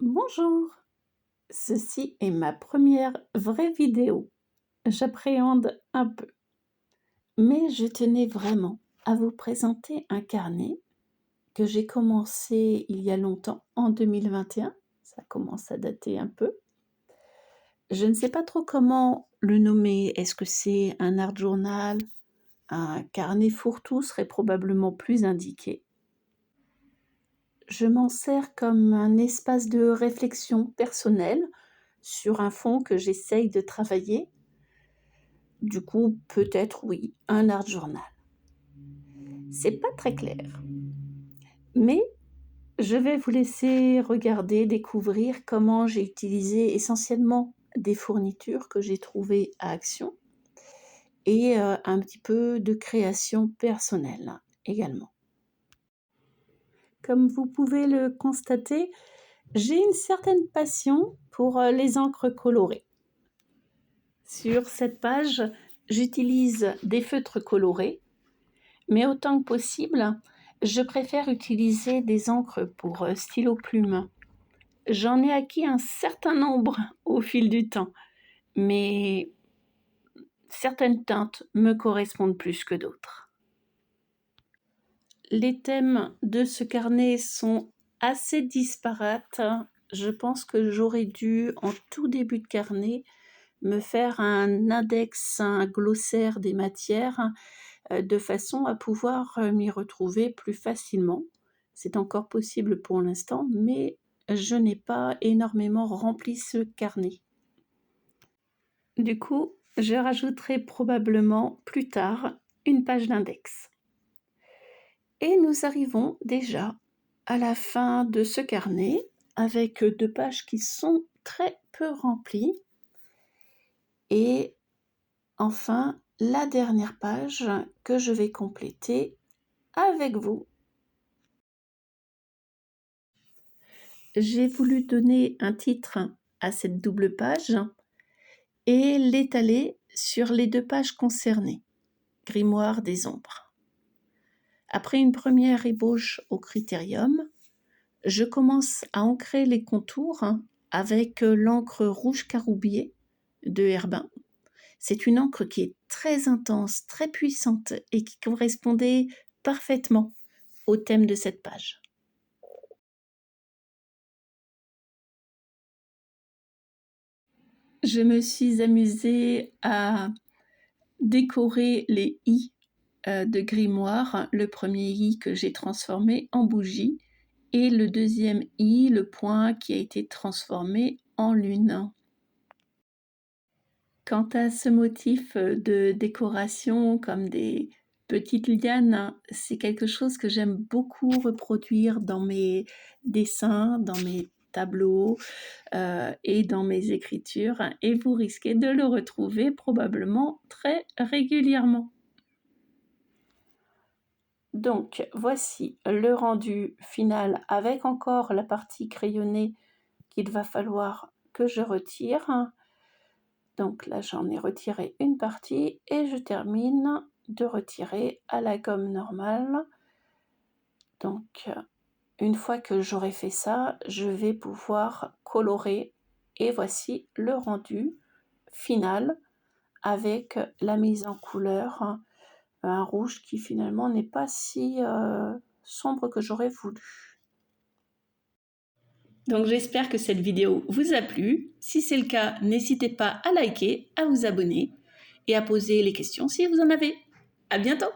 Bonjour, ceci est ma première vraie vidéo. J'appréhende un peu, mais je tenais vraiment à vous présenter un carnet que j'ai commencé il y a longtemps, en 2021. Ça commence à dater un peu. Je ne sais pas trop comment le nommer. Est-ce que c'est un art journal? Un carnet fourre-tout serait probablement plus indiqué. Je m'en sers comme un espace de réflexion personnelle sur un fond que j'essaye de travailler. Du coup, peut-être oui, un art journal. C'est pas très clair, mais je vais vous laisser regarder, découvrir comment j'ai utilisé essentiellement des fournitures que j'ai trouvées à Action et un petit peu de création personnelle également. Comme vous pouvez le constater, j'ai une certaine passion pour les encres colorées. Sur cette page, j'utilise des feutres colorés, mais autant que possible, je préfère utiliser des encres pour stylo plume. J'en ai acquis un certain nombre au fil du temps, mais certaines teintes me correspondent plus que d'autres. Les thèmes de ce carnet sont assez disparates. Je pense que j'aurais dû, en tout début de carnet, me faire un index, un glossaire des matières, de façon à pouvoir m'y retrouver plus facilement. C'est encore possible pour l'instant, mais je n'ai pas énormément rempli ce carnet. Du coup, je rajouterai probablement plus tard une page d'index. Et nous arrivons déjà à la fin de ce carnet avec 2 pages qui sont très peu remplies. Et enfin, la dernière page que je vais compléter avec vous. J'ai voulu donner un titre à cette double page et l'étaler sur les 2 pages concernées, Grimoire des ombres. Après une première ébauche au critérium, je commence à ancrer les contours avec l'encre rouge caroubier de Herbin. C'est une encre qui est très intense, très puissante et qui correspondait parfaitement au thème de cette page. Je me suis amusée à décorer les i de Grimoire. Le premier i que j'ai transformé en bougie et le deuxième i, le point, qui a été transformé en lune. Quant à ce motif de décoration comme des petites lianes, c'est quelque chose que j'aime beaucoup reproduire dans mes dessins, dans mes tableaux et dans mes écritures, et vous risquez de le retrouver probablement très régulièrement. Donc voici le rendu final avec encore la partie crayonnée qu'il va falloir que je retire. Donc là, j'en ai retiré une partie et je termine de retirer à la gomme normale. Donc, une fois que j'aurai fait ça, je vais pouvoir colorer et voici le rendu final avec la mise en couleur, un rouge qui finalement n'est pas si sombre que j'aurais voulu. Donc j'espère que cette vidéo vous a plu. Si c'est le cas, n'hésitez pas à liker, à vous abonner et à poser les questions si vous en avez. À bientôt!